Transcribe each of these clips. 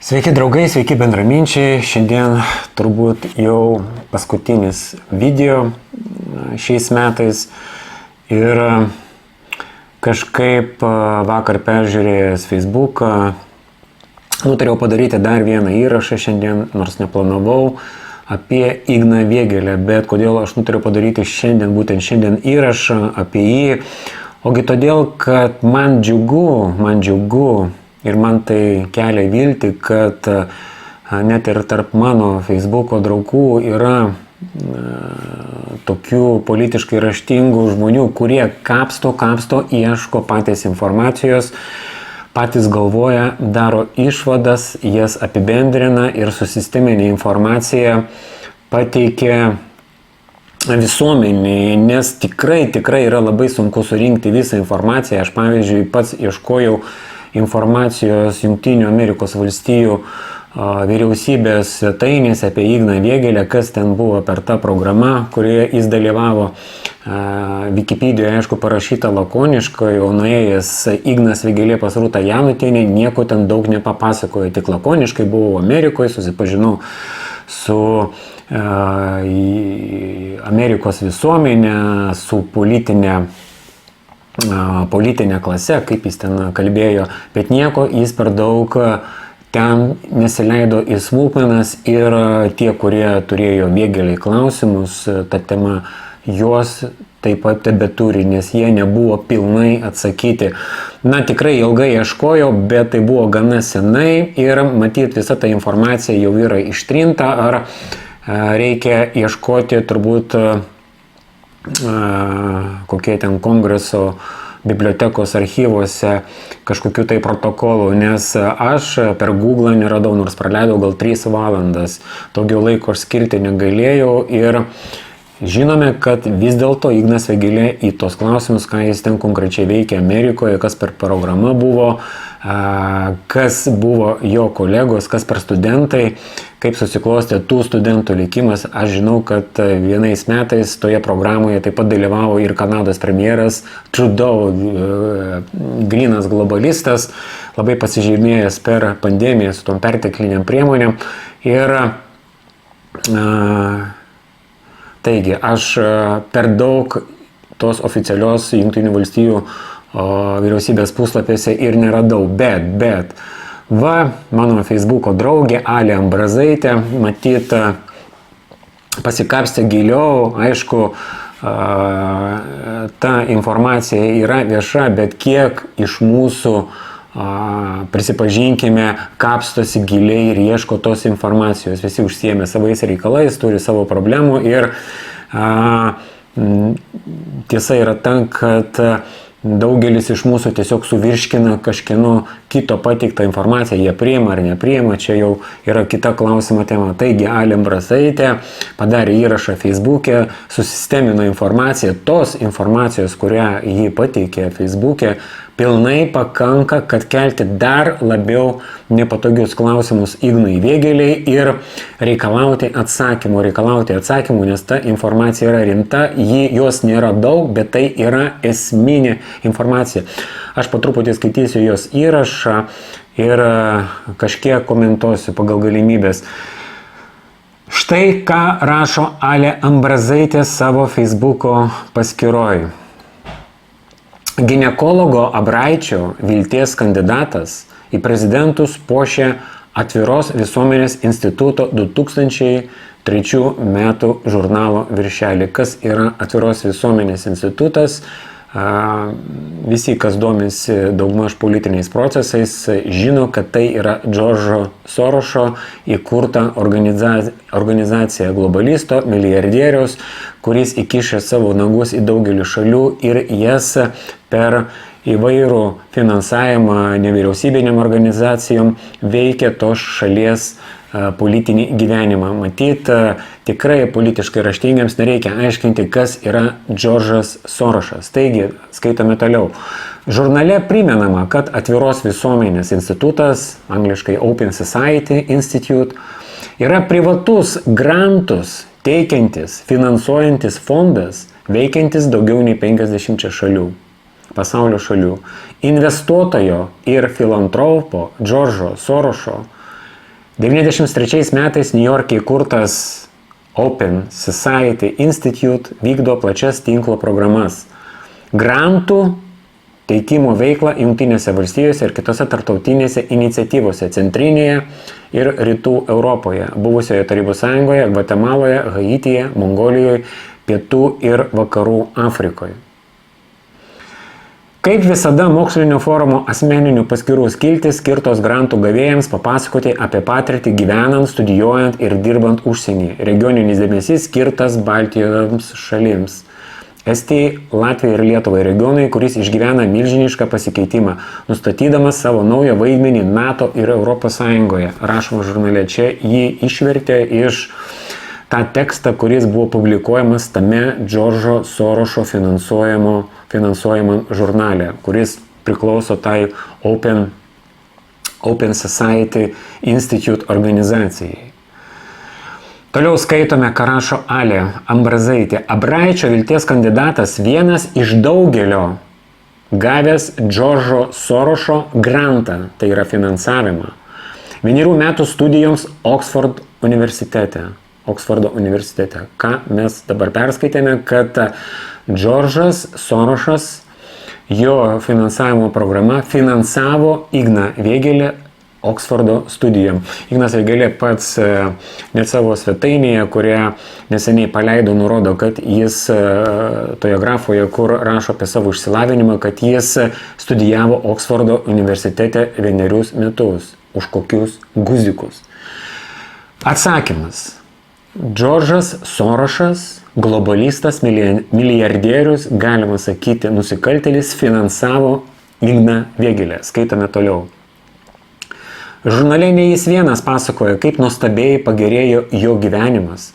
Sveiki draugai, sveiki bendraminčiai. Šiandien turbūt jau paskutinis video šiais metais. Ir kažkaip vakar peržiūrėjęs Facebooką, nutariau padaryti dar vieną įrašą šiandien, nors neplanavau, apie Igną Vėgėlę. Bet kodėl aš nutariau padaryti būtent šiandien įrašą apie jį? Ogi todėl, kad man džiugu ir man tai kelia viltį, kad net ir tarp mano Facebooko draugų yra tokių politiškai raštingų žmonių, kurie kapsto, ieško patys informacijos, patys galvoja, daro išvadas, jas apibendrina ir susisteminė informacija pateikia visuomeniai, nes tikrai yra labai sunku surinkti visą informaciją. Aš pavyzdžiui pats ieškojau informacijos Jungtinių Amerikos valstijų vyriausybės svetainėse apie Igną Vėgėlę, kas ten buvo per tą programą, kurioje jis dalyvavo. Wikipedijoje, aišku, parašyta lakoniškai, o nuėjęs Ignas Vėgėlė pas Rūtą Janutienę nieko ten daug nepapasakojo, tik lakoniškai buvau Amerikoje, susipažinau su Amerikos visuomenė, su politinė klase, kaip jis ten kalbėjo, bet nieko jis per daug ten nesileido į smulkmenas ir tie, kurie turėjo Vėgėlei klausimus, ta tema juos taip pat tebeturi, nes jie nebuvo pilnai atsakyti. Na, tikrai ilgai ieškojau, bet tai buvo gana senai ir matyt visa ta informacija jau yra ištrinta, ar reikia ieškoti turbūt kokie ten kongreso bibliotekos archyvose kažkokių tai protokolų, nes aš per Google neradau, nors praleidau gal 3 valandas, daugiau laiko aš skirti negalėjau ir žinome, kad vis dėlto Ignas Vėgėlė į tos klausimus, ką jis ten konkrečiai veikia Amerikoje, kas per programą buvo, kas buvo jo kolegos, kas per studentai, kaip susiklostė tų studentų likimas. Aš žinau, kad vienais metais toje programoje taip pat dalyvavo ir Kanados premjeras Trudeau, grynas globalistas, labai pasižymėjęs per pandemiją su tom pertekliniam priemonėm. Ir taigi, aš per daug tos oficialios Jungtinių valstijų vyriausybės puslapėse ir neradau, bet mano Facebooko draugė Alė Ambrazaitė, matyt, pasikapstė giliau, aišku, ta informacija yra vieša, bet kiek iš mūsų, prisipažinkime, kapstosi giliai ir ieško tos informacijos. Visi užsiėmė savais reikalais, turi savo problemų ir tiesa yra ta, kad daugelis iš mūsų tiesiog suvirškina kažkieno kito pateiktą informaciją, jie priima ar nepriima, čia jau yra kita klausimo tema. Taigi Alė Ambrazaitė padarė įrašą Facebook'e, susistemino informaciją, tos informacijos, kurią jį pateikė Facebook'e, pilnai pakanka, kad kelti dar labiau nepatogius klausimus Ignui Vėgėlei ir reikalauti atsakymų, nes ta informacija yra rimta, jos nėra daug, bet tai yra esminė informacija. Aš po truputį skaitysiu jos įrašą ir kažkiek komentuosiu pagal galimybės. Štai ką rašo Alė Ambrazaitė savo Facebooko paskyroj. Ginekologo Abraičio vilties kandidatas į prezidentus puošia Atviros visuomenės instituto 2003 metų žurnalo viršelį. Kas yra Atviros visuomenės institutas? Visi, kas domisi daugmaž politiniais procesais, žino, kad tai yra Džordžo Sorošo įkurta organizacija globalisto, milijardieriaus, kuris įkišė savo nagus į daugelį šalių ir jas per įvairų finansavimą nevyriausybinėm organizacijom veikia tos šalies politinį gyvenimą. Matyt, tikrai politiškai raštingiams nereikia aiškinti, kas yra Džordžas Sorošas. Taigi, skaitome toliau. Žurnale primenama, kad Atviros visuomenės institutas, angliškai Open Society Institute, yra privatus grantus teikiantis, finansuojantis fondas, veikiantis daugiau nei 50 šalių. Pasaulio šalių. Investuotojo ir filantropo Džordžo Sorošo 93 metais New York'e įkurtas Open Society Institute vykdo plačias tinklo programas. Grantų teikimo veiklą Jungtinėse valstijose ir kitose tarptautinėse iniciatyvose Centrinėje ir Rytų Europoje, buvusioje Tarybų Sąjungoje, Gvatemaloje, Haityje, Mongolijoje, Pietų ir Vakarų Afrikoje. Kaip visada, mokslinio forumo asmeninių paskyrų skiltis skirtos grantų gavėjams papasakoti apie patirtį gyvenant, studijuojant ir dirbant užsienyje. Regioninis dėmesys skirtas Baltijos šalims. Estijai, Latvijai ir Lietuvai regionai, kuris išgyvena milžinišką pasikeitimą, nustatydamas savo naują vaidmenį NATO ir Europos Sąjungoje. Rašoma žurnale, čia jį išvertė iš tą tekstą, kuris buvo publikuojamas tame Džordžo Sorošo finansuojamam žurnale, kuris priklauso tai Open Society Institute organizacijai. Toliau skaitome, ką rašo Alė Ambrazaitė. Abraičio vilties kandidatas vienas iš daugelio gavęs Džordžo Sorošo grantą, tai yra finansavimą, 1 metų studijoms Oksfordo universitete. Ką mes dabar perskaitėme, kad Džordžas Sorošas, jo finansavimo programa finansavo Igną Vėgėlę Oksfordo studijom. Ignas Vėgėlė pats net savo svetainėje, kurią neseniai paleido, nurodo, kad jis toje grafoje, kur rašo apie savo išsilavinimą, kad jis studijavo Oksfordo universitete 1 metus. Už kokius guzikus? Atsakymas. Džordžas Sorošas, globalistas, milijardierius, galima sakyti, nusikaltėlis, finansavo Igną Vėgėlę. Skaitome toliau. Žurnale ne jis vienas pasakoja, kaip nuostabiai pagerėjo jo gyvenimas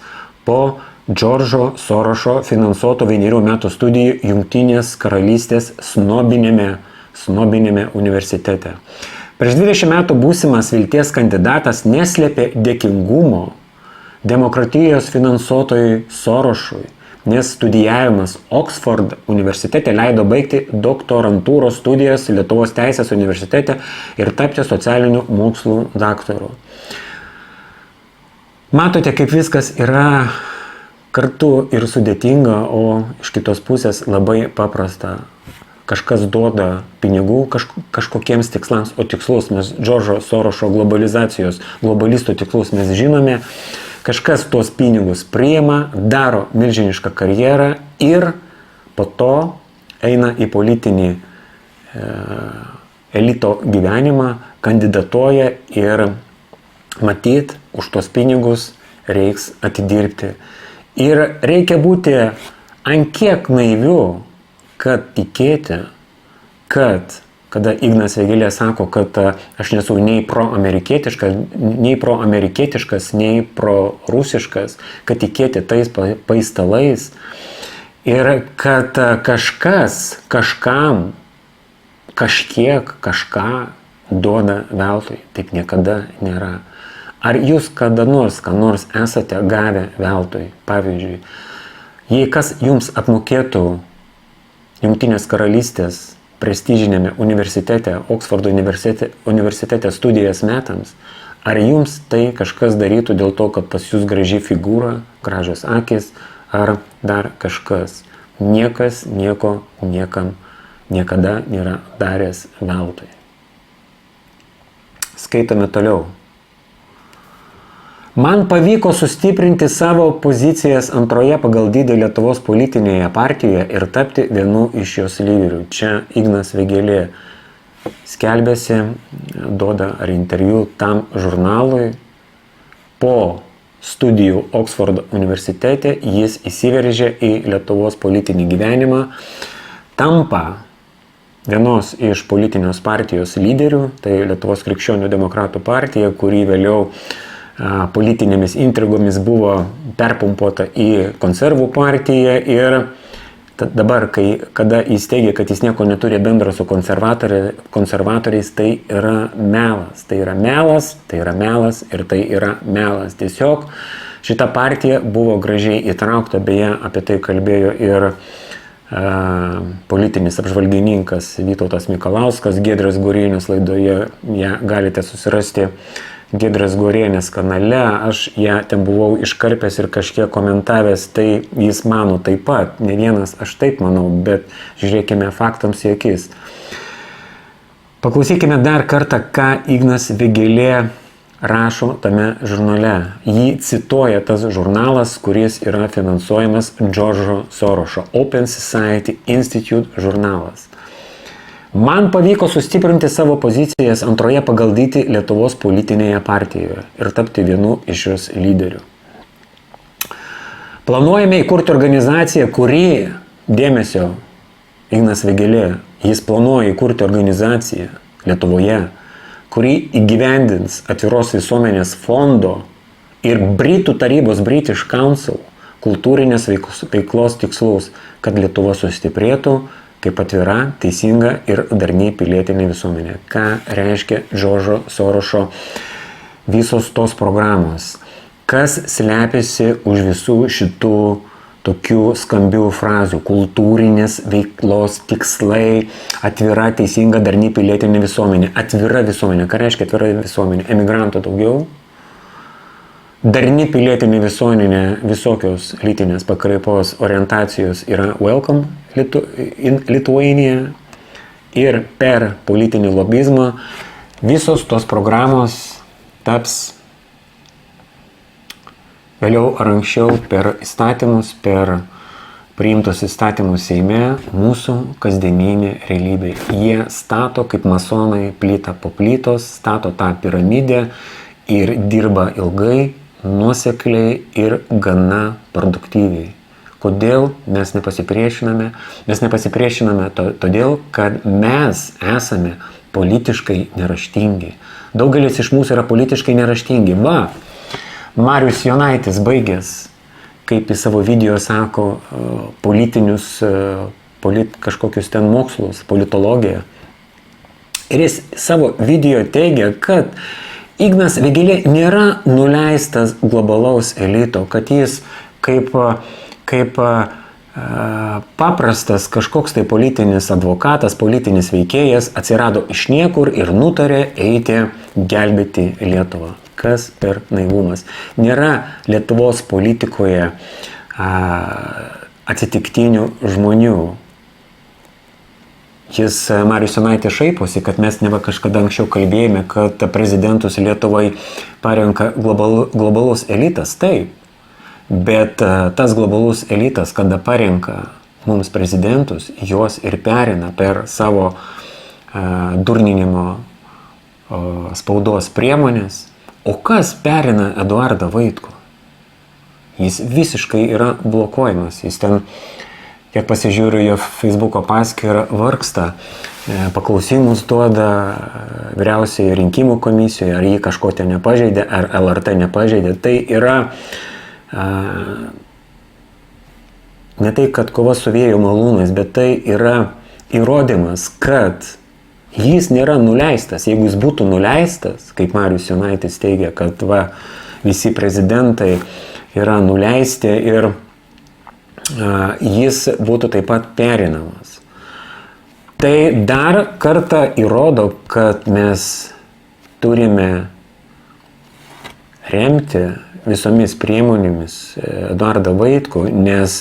po Džordžo Sorošo finansuoto 1 metų studijų Jungtinės karalystės snobinėme universitete. Prieš 20 metų būsimas vilties kandidatas neslėpė dėkingumo demokratijos finansuotojui Sorošui, nes studijavimas Oksfordo universitete leido baigti doktorantūros studijas Lietuvos teisės universitete ir tapti socialinių mokslų daktaru. Matote, kaip viskas yra kartu ir sudėtinga, o iš kitos pusės labai paprasta. Kažkas duoda pinigų kažkokiems tikslams, o tikslus mes Džordžo Sorošo globalistų tikslus mes žinome. Kažkas tuos pinigus priima, daro milžinišką karjerą ir po to eina į politinį elito gyvenimą, kandidatuoja ir matyt, už tuos pinigus reiks atidirbti. Ir reikia būti ant kiek naiviu, kad tikėti, kad kada Ignas Vėgėlė sako, kad aš nesu nei proamerikietiškas, nei prorusiškas, kad tikėti tais paistalais ir kad kažkas kažkam kažką duoda veltui. Taip niekada nėra. Ar jūs kada nors, ką nors esate gavę veltui? Pavyzdžiui, jei kas jums apmokėtų Jungtinės karalystės prestižinėme universitete, Oksfordo universitete studijas metams, ar jums tai kažkas darytų dėl to, kad pas jūs graži figūra, gražios akis, ar dar kažkas? Niekas nieko niekam niekada nėra daręs veltui. Skaitome toliau. Man pavyko sustiprinti savo pozicijas antroje pagal dydį Lietuvos politinėje partijoje ir tapti vienu iš jos lyderių. Čia Ignas Vėgėlė skelbėsi, duoda ar interviu tam žurnalui. Po studijų Oksfordo universitete jis įsiveržė į Lietuvos politinį gyvenimą, tampa vienos iš politinės partijos lyderių, tai Lietuvos krikščionių demokratų partija, kuri vėliau politinėmis intrigomis buvo perpumpuota į konservų partiją ir dabar, kada jis teigia, kad jis nieko neturi bendro su konservatoriais, tai yra melas. Tai yra melas ir tai yra melas. Tiesiog šita partija buvo gražiai įtraukta, beje, apie tai kalbėjo ir politinis apžvalgininkas Vytautas Mikalauskas, Giedrius Gurėnas laidoje, ją galite susirasti Giedrės Gorienės kanale, aš ją ten buvau iškarpęs ir kažkiek komentavęs, tai jis mano taip pat, ne vienas aš taip manau, bet žiūrėkime faktams į akis. Paklausykime dar kartą, ką Ignas Vėgėlė rašo tame žurnale. Jį cituoja tas žurnalas, kuris yra finansuojamas Džordžo Sorošo, Open Society Institute žurnalas. Man pavyko sustiprinti savo pozicijas antroje pagal dydį Lietuvos politinėje partijoje ir tapti vienu iš jos lyderių. Planuojame įkurti organizaciją, kuri, dėmesio, Ignas Vėgėlė, jis planuoja įkurti organizaciją Lietuvoje, kuri įgyvendins atviros visuomenės fondo ir Britų tarybos British Council kultūrinės veiklos tikslus, kad Lietuva sustiprėtų kaip atvira, teisinga ir darni pilietinė visuomenė. Ką reiškia Džordžo Sorošo visos tos programos? Kas slepiasi už visų šitų tokių skambių frazių? Kultūrinės veiklos tikslai, atvira, teisinga, darni pilietinė visuomenė. Atvira visuomenė. Ką reiškia atvira visuomenė? Emigrantų daugiau? Darni pilietinė visuomenė, visokios lytinės pakraipos orientacijos yra welcome in Lithuania ir per politinį lobizmą visos tos programos taps vėliau ar anksčiau per įstatymus, per priimtus įstatymus Seime mūsų kasdieninė realybė. Jie stato kaip masonai plytą po plytos, stato tą piramidę ir dirba ilgai, nuosekliai ir gana produktyviai. Kodėl mes nepasipriešiname? Mes nepasipriešiname todėl, kad mes esame politiškai neraštingi. Daugelis iš mūsų yra politiškai neraštingi. Va, Marius Jonaitis baigęs, kaip į savo video sako, politinius, kažkokius ten mokslus, politologiją. Ir jis savo video teigia, kad Ignas Vėgėlė nėra nuleistas globalaus elito, kad jis kaip paprastas kažkoks tai politinis advokatas, politinis veikėjas atsirado iš niekur ir nutarė eiti gelbėti Lietuvą. Kas per naivumas? Nėra Lietuvos politikoje atsitiktinių žmonių. Jis, Marius Jonaitis, šaiposi, kad mes neva kažkada anksčiau kalbėjome, kad prezidentus Lietuvai parenka globalus elitas. Taip, bet tas globalus elitas, kada parenka mums prezidentus, juos ir perina per savo durninimo spaudos priemonės. O kas perina Eduardą Vaitkų? Jis visiškai yra blokuojamas. Jis ten, kiek pasižiūriu, jo Facebooko paskyrą vargsta, paklausimus duoda vyriausioje rinkimų komisijoje, ar jį kažko ten nepažeidė, ar LRT nepažeidė. Tai yra ne tai, kad kova su vėjo malūnais, bet tai yra įrodymas, kad jis nėra nuleistas. Jeigu jis būtų nuleistas, kaip Marius Jonaitis teigia, kad va, visi prezidentai yra nuleisti ir jis būtų taip pat perinamas. Tai dar kartą įrodo, kad mes turime remti visomis priemonėmis Eduardą Vaitkų, nes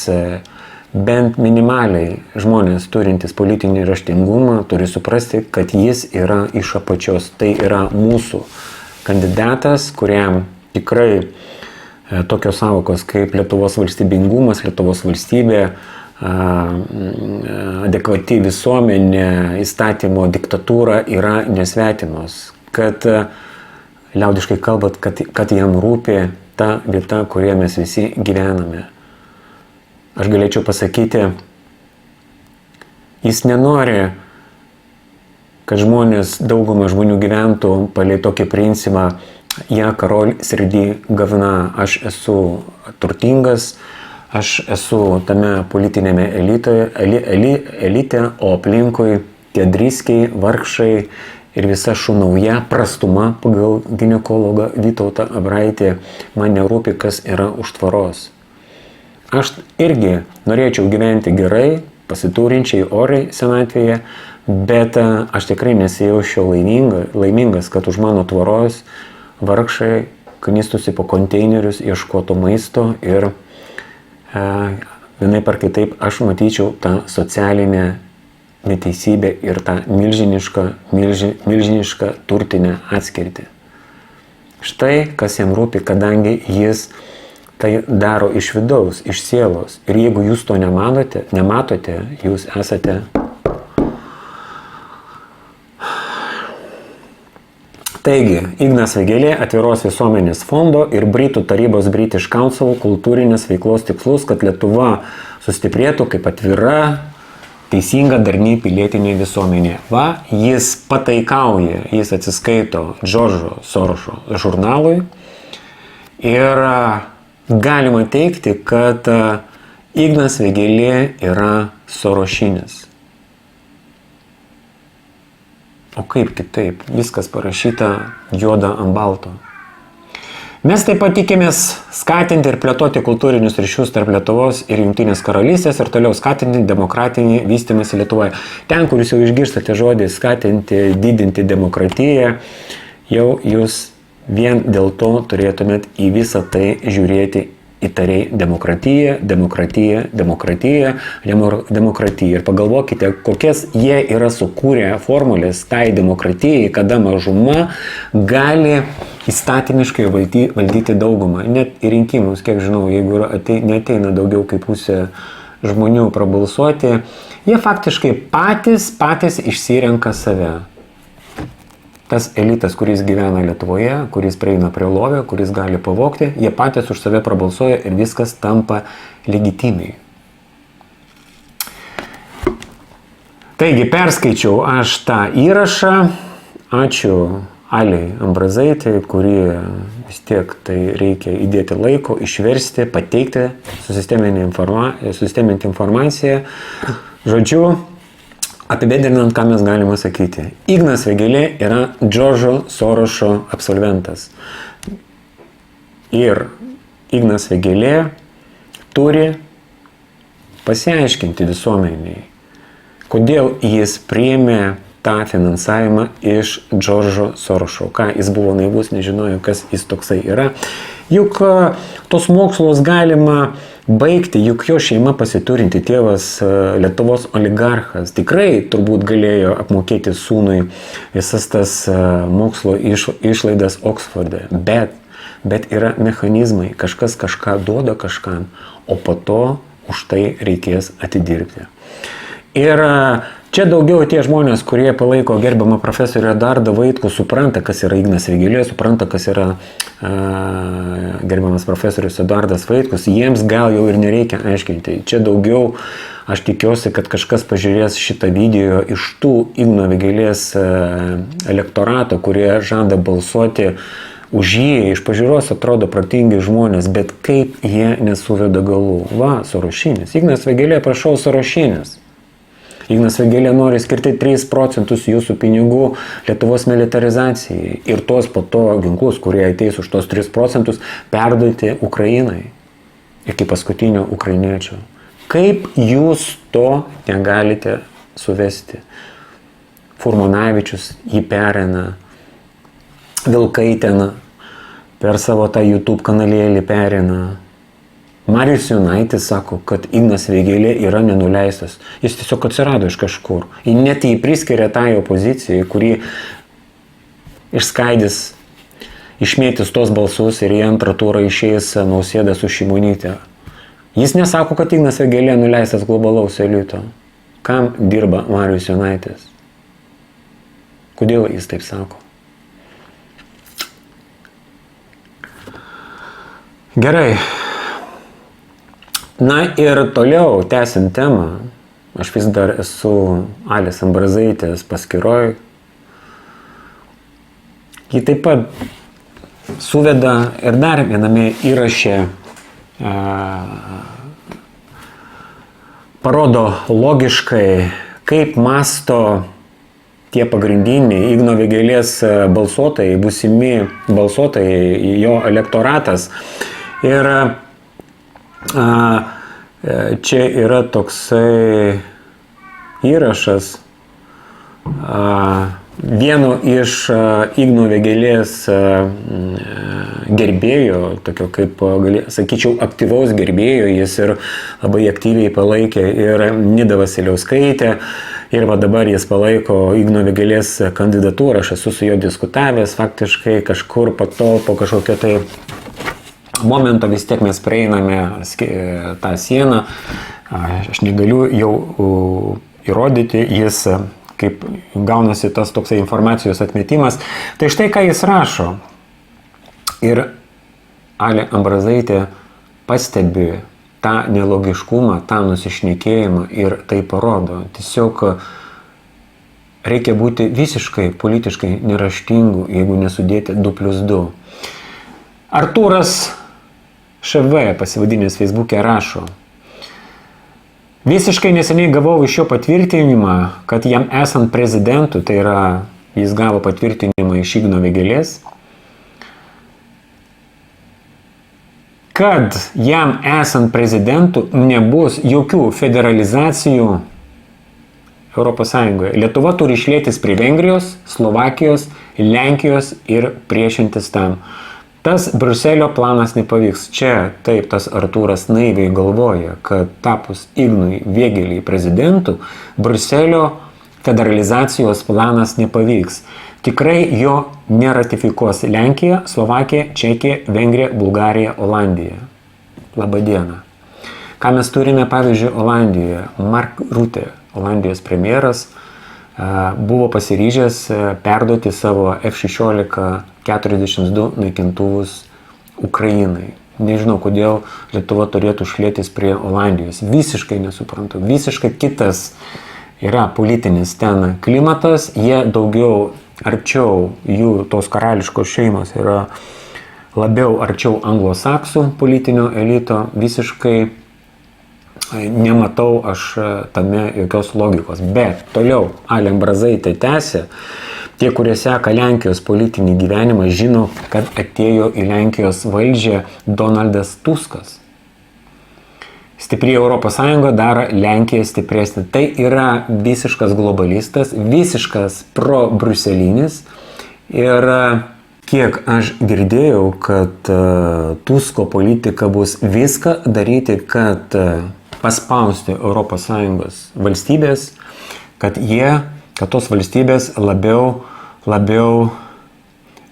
bent minimaliai žmonės turintys politinį raštingumą turi suprasti, kad jis yra iš apačios. Tai yra mūsų kandidatas, kuriam tikrai tokios sąvokos kaip Lietuvos valstybingumas, Lietuvos valstybė, adekvati visuomenė, įstatymo diktatūra yra nesvetimos. Kad liaudiškai kalbant, kad jam rūpi ta vieta, kurioje mes visi gyvename. Aš galėčiau pasakyti, jis nenori, kad dauguma žmonių gyventų palei tokį principą, ja korol sredi gavna, aš esu turtingas, aš esu tame politinėme elite, o aplinkui tie driskiai, vargšai ir visa šunauja, prastuma pagal ginekologą Vytautą Abraitį, man nerūpi, kas yra už tvoros. Aš irgi norėčiau gyventi gerai, pasiturinčiai, oriai senatvėje, bet aš tikrai nesijaučiau laimingas, kad už mano tvoros vargšai knistusi po konteinerius, ieškotų maisto ir vienaip ar kitaip aš matyčiau tą socialinę neteisybę ir tą milžinišką turtinę atskirtį. Štai, kas jam rūpi, kadangi jis tai daro iš vidaus, iš sielos. Ir jeigu jūs to nematote, jūs esate Taigi, Ignas Vėgėlė Atviros visuomenės fondo ir Britų tarybos British Council kultūrinės veiklos tikslus, kad Lietuva sustiprėtų kaip atvira, teisinga, darni pilietinė visuomenė. Va, jis pataikauja, jis atsiskaito Džordžo Sorošo žurnalui ir galima teigti, kad Ignas Vėgėlė yra sorošinis. O kaip kitaip? Viskas parašyta juoda ant balto. Mes taip pat tikimės skatinti ir plėtoti kultūrinius ryšius tarp Lietuvos ir Jungtinės karalystės ir toliau skatinti demokratinį vystymąsi Lietuvoje. Ten, kur jūs jau išgirstate žodį skatinti, didinti demokratiją, jau jūs vien dėl to turėtumėt į visą tai žiūrėti įtariai demokratija. Ir pagalvokite, kokias jie yra sukūrę formulės tai demokratijai, kada mažuma gali įstatymiškai valdyti daugumą. Net į rinkimus, kiek žinau, jeigu neateina daugiau kaip pusė žmonių prabalsuoti, jie faktiškai patys išsirenka save. Tas elitas, kuris gyvena Lietuvoje, kuris prieina prie lovio, kuris gali pavogti, jie patys už save prabalsuoja ir viskas tampa legitimiai. Taigi, perskaičiau aš tą įrašą. Ačiū Aliai Ambrazaitei, kuri vis tiek tai reikia įdėti laiko, išversti, pateikti, susisteminti informaciją. Žodžiu, apibendrinant, ką mes galime sakyti. Ignas Vėgėlė yra Džordžo Sorošo absolventas. Ir Ignas Vėgėlė turi pasiaiškinti visuomeniai, kodėl jis priėmė tą finansavimą iš Džordžo Sorošo. Ką, jis buvo naivus, nežinojo, kas jis toksai yra. Juk tos mokslus galima baigti, juk jo šeima pasiturinti, tėvas Lietuvos oligarchas tikrai turbūt galėjo apmokėti sūnui visas tas mokslo išlaidas Oksforde. Bet yra mechanizmai, kažkas kažką duoda kažkam, o po to už tai reikės atidirbti. Ir čia daugiau tie žmonės, kurie palaiko gerbiamą profesorių Eduardą Vaitkų, supranta, kas yra Ignas Vėgėlė, supranta, kas yra gerbiamas profesorius Eduardas Vaitkus, jiems gal jau ir nereikia aiškinti. Čia daugiau, aš tikiuosi, kad kažkas pažiūrės šitą video iš tų Igno Vėgėlės elektorato, kurie žada balsuoti už jį. Iš pažiūros atrodo protingi žmonės, bet kaip jie nesuveda galų. Va, sorošinis. Ignas Vėgėlė, prašau, sorošinis. Ignas Vėgėlė nori skirti 3% jūsų pinigų Lietuvos militarizacijai ir tos po to ginklus, kurie ateis už tos 3%, perduoti Ukrainai iki paskutinio ukrainiečio. Kaip jūs to negalite suvesti? Furmanavičius jį perina, Vilkaitena per savo tą YouTube kanalėlį perina. Marijus Jonaitis sako, kad Ignas Vėgėlė yra nenuleistas. Jis tiesiog atsirado iš kažkur. Ir net jį priskiria tai opozicijai, kuri išskaidys, išmėtys tos balsus ir į antrą turą išeis Nausėda su Šimonyte. Jis nesako, kad Ignas Vėgėlė nuleistas globalaus elito. Kam dirba Marijus Jonaitis? Kodėl jis taip sako? Gerai. Na ir toliau, tęsiant temą, aš vis dar esu Alės Ambrazaitės paskyroj. Ji taip pat suveda ir dar viename įraše parodo logiškai, kaip masto tie pagrindiniai Igno Vėgėlės balsuotojai, būsimi balsuotojai, jo elektoratas. Ir čia yra toksai įrašas, vieno iš Igno Vėgėlės gerbėjo, tokio kaip, sakyčiau, aktyvaus gerbėjo, jis ir labai aktyviai palaikė ir Nidą Vasiliauskaitę. Ir va dabar jis palaiko Igno Vėgėlės kandidatūrą, aš esu su juo diskutavęs, faktiškai kažkur po kažkokio tai momento vis tiek mes prieiname tą sieną, aš negaliu jau įrodyti, jis kaip gaunasi tas toksai informacijos atmetimas. Tai štai ką jis rašo. Ir Alė Ambrazaitė pastebi tą nelogiškumą, tą nusišnekėjimą ir tai parodo. Tiesiog reikia būti visiškai politiškai neraštingu, jeigu nesudėti 2+2. Artūras ŠV pasivadinęs Facebook'e rašo: visiškai neseniai gavau iš jo patvirtinimą, kad jam esant prezidentu, tai yra jis gavo patvirtinimą iš Igno Vėgėlės, kad jam esant prezidentu nebus jokių federalizacijų Europos Sąjungoje. Lietuva turi išlėtis prie Vengrijos, Slovakijos, Lenkijos ir priešintis tam. Tas Briuselio planas nepavyks. Čia taip tas Artūras naiviai galvoja, kad tapus Ignui Vėgėlei prezidentu, Briuselio federalizacijos planas nepavyks. Tikrai jo neratifikuos Lenkija, Slovakija, Čekija, Vengrija, Bulgarija, Olandija. Labadiena. Ką mes turime, pavyzdžiui, Olandijoje? Mark Rutte, Olandijos premjeras, buvo pasiryžęs perduoti savo F-16-42 naikintuvus Ukrainai. Nežinau, kodėl Lietuva turėtų šlėtis prie Olandijos. Visiškai nesuprantu. Visiškai kitas yra politinis ten klimatas. Jie daugiau arčiau, jų tos karališkos šeimos yra labiau arčiau anglosaksų politinio elito. Visiškai nematau aš tame jokios logikos. Bet toliau Alė Ambrazaitė tęsė. Tie, kurie seka Lenkijos politinį gyvenimą, žino, kad atėjo į Lenkijos valdžią Donaldas Tuskas. Stipri Europos Sąjunga daro Lenkiją stipresnį. Tai yra visiškas globalistas, visiškas pro-briuselinis. Ir kiek aš girdėjau, kad Tusko politika bus viską daryti, kad paspausti Europos Sąjungos valstybės, kad tos valstybės labiau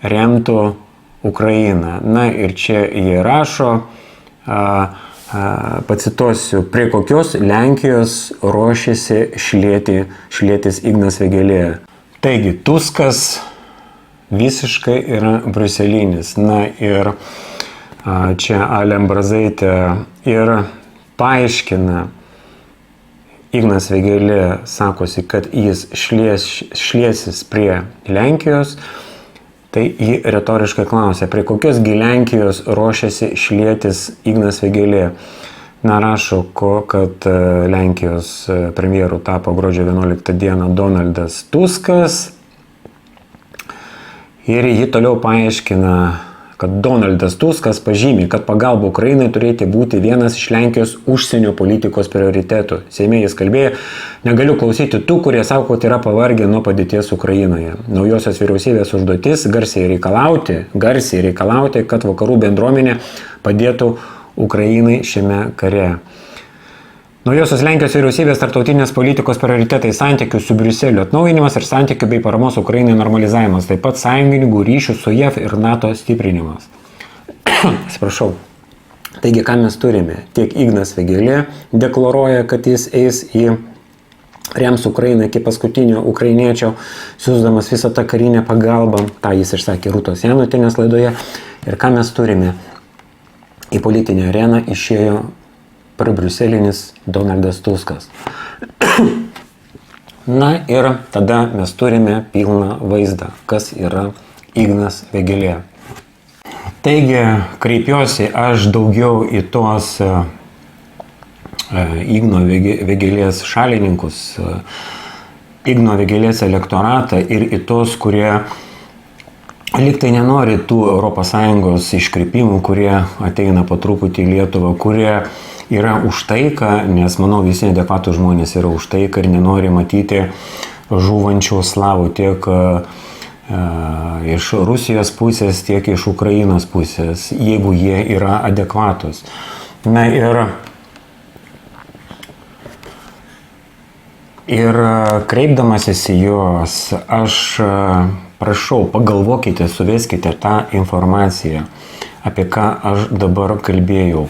remtų Ukrainą. Na ir čia jie rašo, pacituosiu, prie kokios Lenkijos ruošiasi šlėtis Ignas Vėgėlė. Taigi, Tuskas visiškai yra briuselinis. Na ir čia Alė Ambrazaitė ir paaiškina, Ignas Vėgėlė sakosi, kad jis šliesis prie Lenkijos. Tai jį retoriškai klausia, prie kokiosgi Lenkijos ruošiasi šlėtis Ignas Vėgėlė. Na, rašo, kad Lenkijos premjeru tapo gruodžio 11 dieną Donaldas Tuskas. Ir jį toliau paaiškina, kad Donaldas Tuskas pažymė, kad pagalba Ukrainai turėtų būti vienas iš Lenkijos užsienio politikos prioritetų. Seime jis kalbėjo, negaliu klausyti tų, kurie sako, kad yra pavargę nuo padėties Ukrainoje. Naujosios vyriausybės užduotis garsiai reikalauti, kad vakarų bendruomenė padėtų Ukrainai šiame kare. Naujosios Lenkijos vyriausybės tarptautinės politikos prioritetai santykių su Briuseliu atnaujinimas ir santykių bei paramos Ukrainai normalizavimas, taip pat sąjungininkų ryšių su JAV ir NATO stiprinimas. Atsiprašau. Taigi, ką mes turime? Tiek Ignas Vėgėlė deklaruoja, kad jis eis į rems Ukrainą iki paskutinio ukrainiečio, siūsdamas visą tą karinę pagalbą. Ta jis išsakė Rūtos Janutienės laidoje. Ir ką mes turime? Į politinę areną išėjo briuselinis Donaldas Tuskas. Na ir tada mes turime pilną vaizdą, kas yra Ignas Vėgėlė. Taigi, kreipiuosi aš daugiau į tos Igno Vėgėlės šalininkus, Igno Vėgėlės elektoratą ir į tos, kurie liktai nenori tų ES iškreipimų, kurie ateina po truputį į Lietuvą, kurie yra už taiką, nes manau visi adekvatų žmonės yra už taiką ir nenori matyti žūvančių slavų tiek iš Rusijos pusės, tiek iš Ukrainos pusės, jeigu jie yra adekvatus. Na ir kreipdamasis į juos, aš prašau, pagalvokite, suveskite tą informaciją, apie ką aš dabar kalbėjau.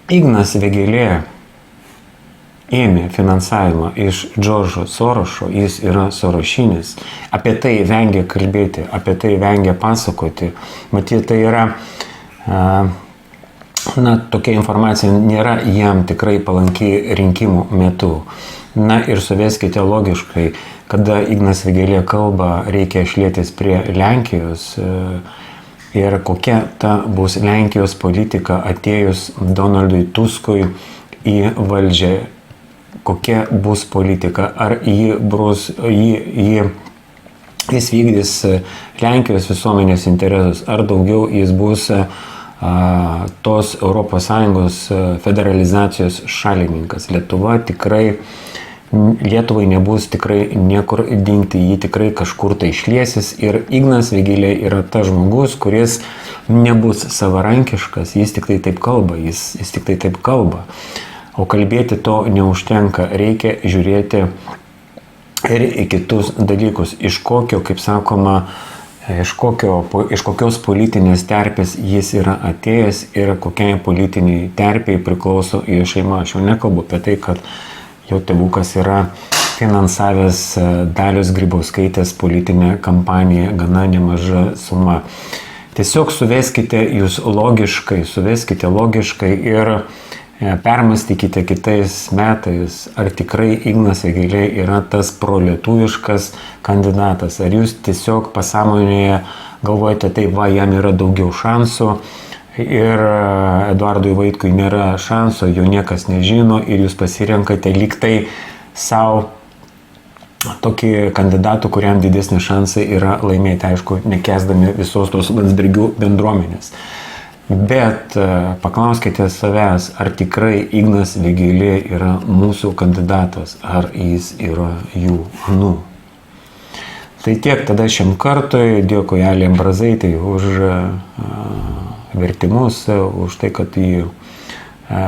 Ignas Vėgėlė ėmė finansavimą iš Džordžo Sorošo, jis yra sorošinis. Apie tai vengia kalbėti, apie tai vengia pasakoti. Matyt, tai yra, tokia informacija nėra jam tikrai palanki rinkimų metu. Na ir suveskite logiškai, kada Ignas Vėgėlė kalba, reikia šlėtis prie Lenkijos ir kokia ta bus Lenkijos politika atėjus Donaldui Tuskui į valdžią. Kokia bus politika, ar jis vykdys Lenkijos visuomenės interesus, ar daugiau jis bus tos ES federalizacijos šalininkas. Lietuvai nebus tikrai niekur dingti, jį tikrai kažkur tai išliesis ir Ignas Vėgėlė yra tas žmogus, kuris nebus savarankiškas, jis tik tai taip kalba. O kalbėti to neužtenka, reikia žiūrėti ir į kitus dalykus, iš kokio, kaip sakoma, iš kokios politinės terpės jis yra atėjęs ir kokiai politiniai terpiai priklauso jo šeima. Aš jau nekalbu apie tai, kad jo tėvukas yra finansavęs Dalios Grybauskaitės politinę kampaniją gana nemaža suma. Tiesiog suveskite logiškai ir permastykite kitais metais, ar tikrai Ignas Vėgėlė yra tas prolietuviškas kandidatas, ar jūs tiesiog pasąmonėje galvojate, taip jam yra daugiau šansų ir Eduardui Vaitkui nėra šansų, jo niekas nežino ir jūs pasirenkate lyg tai savo tokį kandidatų, kuriam didesnė šansai yra laimėti, aišku, nekęsdami visos tos Landsbergių bendruomenės. Bet paklauskite savęs, ar tikrai Ignas Vėgėlė yra mūsų kandidatas, ar jis yra jų. Tai tiek tada šiam kartui. Dėkui Aliai Ambrazaitei už vertimus, už tai, kad jį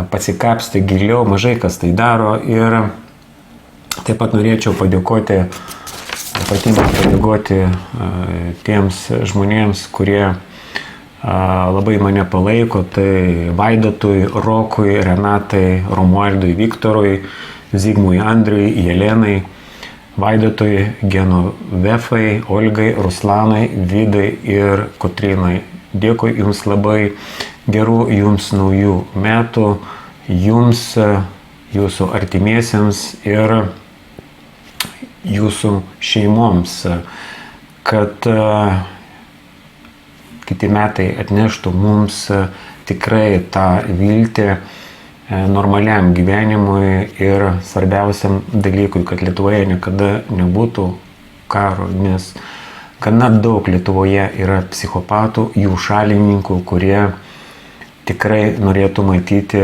pasikapstė giliau, mažai kas tai daro. Ir taip pat norėčiau padėkoti tiems žmonėms, kurie labai mane palaiko, tai Vaidotui, Rokui, Renatai, Romualdui, Viktorui, Zigmui, Andriui, Jelenai, Vaidotui, Genovefai, Olgai, Ruslanai, Vidai ir Kotrynai. Dėkui jums labai, gerų jums naujų metų, jums, jūsų artimiesiems ir jūsų šeimoms, kad kiti metai atneštų mums tikrai tą viltį normaliam gyvenimui ir svarbiausiam dalykui, kad Lietuvoje niekada nebūtų karo, nes gana daug Lietuvoje yra psichopatų, jų šalininkų, kurie tikrai norėtų matyti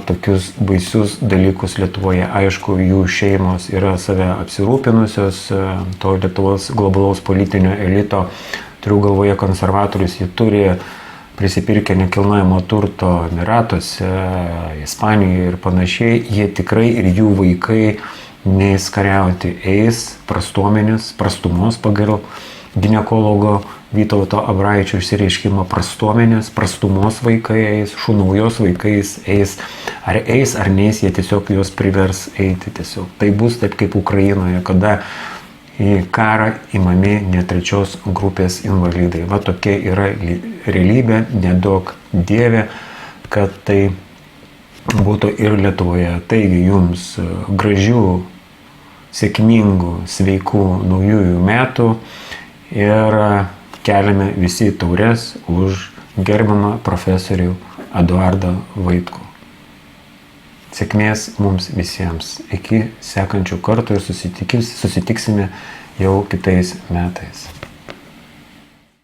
tokius baisius dalykus Lietuvoje. Aišku, jų šeimos yra save apsirūpinusios, to Lietuvos globalaus politinio elito, turiu galvoje konservatorius, jie turi prisipirkę nekilnojamo turto Emiratuose, Ispanijoje ir panašiai, jie tikrai ir jų vaikai neis kariauti, eis prastumos pagal ginekologo Vytauto Abraičio išsireiškimo, prastumos vaikai eis, šunaujos vaikais eis, ar neis, jie tiesiog juos privers eiti tiesiog. Tai bus taip kaip Ukrainoje, kada į karą imami ne trečios grupės invalidai. Tokia yra realybė, neduok Dieve, kad tai būtų ir Lietuvoje. Taigi jums gražių, sėkmingų, sveikų naujųjų metų ir keliame visi taures už gerbiamą profesorių Eduardą Vaitkų. Sėkmės mums visiems. Iki sekančių kartų ir susitiksime jau kitais metais.